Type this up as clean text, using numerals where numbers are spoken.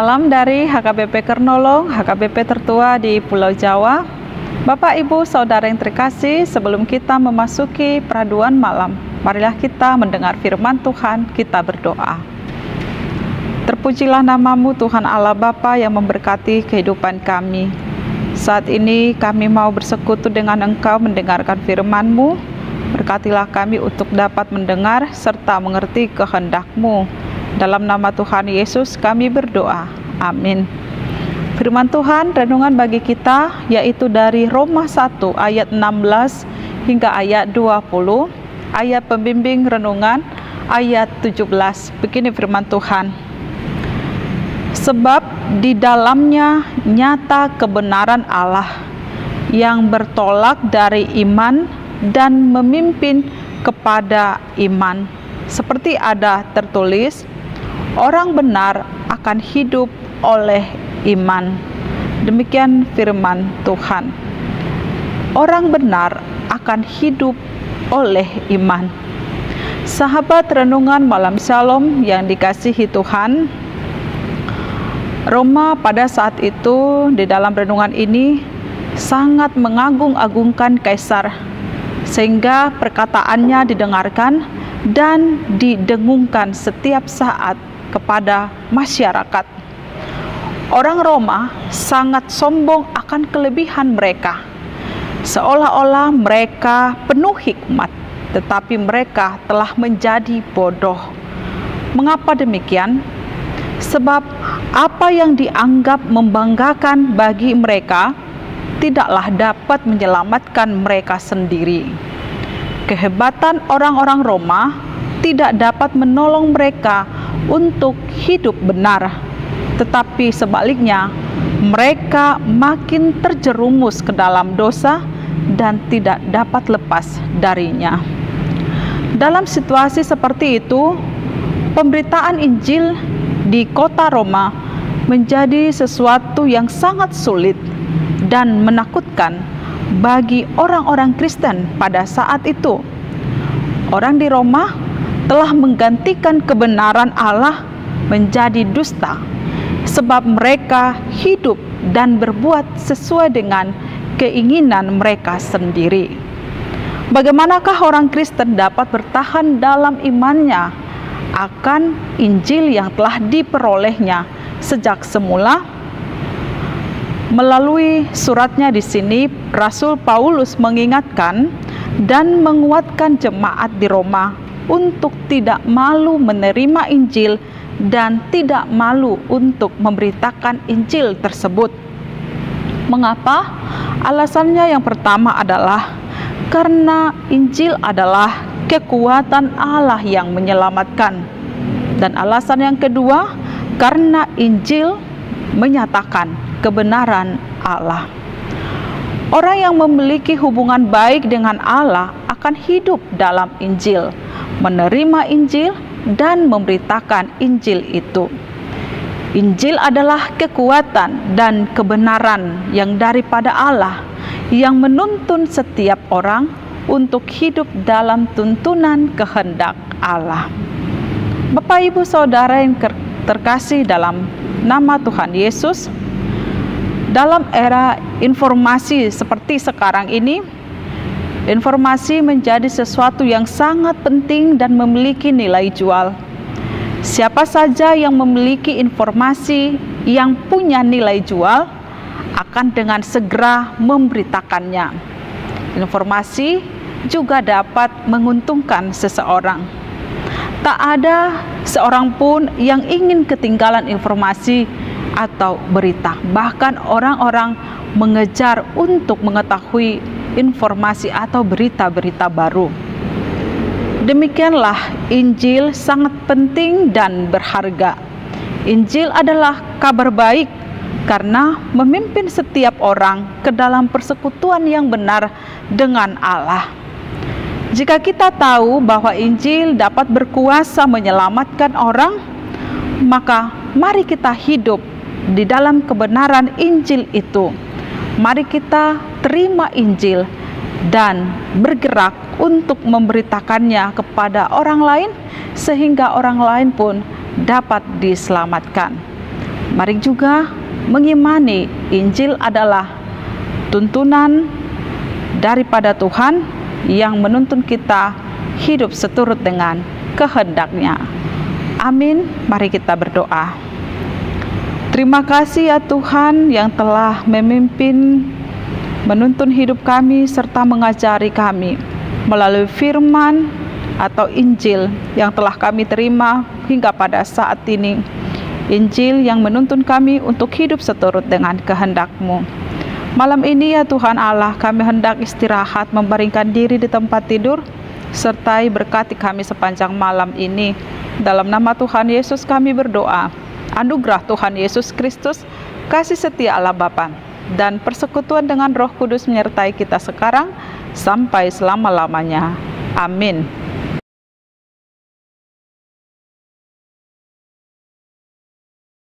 Salam dari HKBP Kernolong, HKBP tertua di Pulau Jawa. Bapak, Ibu, Saudara yang terkasih, sebelum kita memasuki peraduan malam, marilah kita mendengar firman Tuhan, kita berdoa. Terpujilah namamu Tuhan Allah Bapa yang memberkati kehidupan kami. Saat ini kami mau bersekutu dengan Engkau mendengarkan firman-Mu. Berkatilah kami untuk dapat mendengar serta mengerti kehendak-Mu. Dalam nama Tuhan Yesus kami berdoa. Amin. Firman Tuhan renungan bagi kita yaitu dari Roma 1 ayat 16 hingga ayat 20. Ayat pembimbing renungan ayat 17. Begini firman Tuhan. Sebab di dalamnya nyata kebenaran Allah yang bertolak dari iman dan memimpin kepada iman. Seperti ada tertulis, orang benar akan hidup oleh iman. Demikian firman Tuhan. Orang benar akan hidup oleh iman. Sahabat renungan malam Shalom yang dikasihi Tuhan, Roma pada saat itu di dalam renungan ini sangat mengagung-agungkan Kaisar, sehingga perkataannya didengarkan dan didengungkan setiap saat kepada masyarakat. Orang Roma sangat sombong akan kelebihan mereka, seolah-olah mereka penuh hikmat, tetapi mereka telah menjadi bodoh. Mengapa demikian? Sebab apa yang dianggap membanggakan bagi mereka tidaklah dapat menyelamatkan mereka sendiri. Kehebatan orang-orang Roma tidak dapat menolong mereka untuk hidup benar, tetapi sebaliknya mereka makin terjerumus ke dalam dosa dan tidak dapat lepas darinya. Dalam situasi seperti itu, pemberitaan Injil di kota Roma menjadi sesuatu yang sangat sulit dan menakutkan bagi orang-orang Kristen pada saat itu. Orang di Roma telah menggantikan kebenaran Allah menjadi dusta, sebab mereka hidup dan berbuat sesuai dengan keinginan mereka sendiri. Bagaimanakah orang Kristen dapat bertahan dalam imannya akan Injil yang telah diperolehnya sejak semula? Melalui suratnya di sini, Rasul Paulus mengingatkan dan menguatkan jemaat di Roma untuk tidak malu menerima Injil dan tidak malu untuk memberitakan Injil tersebut. Mengapa? Alasannya yang pertama adalah karena Injil adalah kekuatan Allah yang menyelamatkan. Dan alasan yang kedua, karena Injil menyatakan kebenaran Allah. Orang yang memiliki hubungan baik dengan Allah akan hidup dalam Injil, menerima Injil dan memberitakan Injil itu. Injil adalah kekuatan dan kebenaran yang daripada Allah yang menuntun setiap orang untuk hidup dalam tuntunan kehendak Allah. Bapak, Ibu, Saudara yang terkasih dalam nama Tuhan Yesus, dalam era informasi seperti sekarang ini, informasi menjadi sesuatu yang sangat penting dan memiliki nilai jual. Siapa saja yang memiliki informasi yang punya nilai jual akan dengan segera memberitakannya. Informasi juga dapat menguntungkan seseorang. Tak ada seorang pun yang ingin ketinggalan informasi atau berita. Bahkan orang-orang mengejar untuk mengetahui informasi atau berita-berita baru. Demikianlah Injil sangat penting dan berharga. Injil adalah kabar baik karena memimpin setiap orang ke dalam persekutuan yang benar dengan Allah. Jika kita tahu bahwa Injil dapat berkuasa menyelamatkan orang, maka mari kita hidup di dalam kebenaran Injil itu. Mari kita terima Injil dan bergerak untuk memberitakannya kepada orang lain, sehingga orang lain pun dapat diselamatkan. Mari juga mengimani Injil adalah tuntunan daripada Tuhan yang menuntun kita hidup seturut dengan kehendak-Nya. Amin. Mari kita berdoa. Terima kasih ya Tuhan yang telah memimpin, menuntun hidup kami serta mengajari kami melalui firman atau Injil yang telah kami terima hingga pada saat ini. Injil yang menuntun kami untuk hidup seturut dengan kehendak-Mu. Malam ini ya Tuhan Allah, kami hendak istirahat, membaringkan diri di tempat tidur, sertai berkati kami sepanjang malam ini. Dalam nama Tuhan Yesus kami berdoa. Anugerah Tuhan Yesus Kristus, kasih setia Allah Bapa, dan persekutuan dengan Roh Kudus menyertai kita sekarang sampai selama-lamanya. Amin.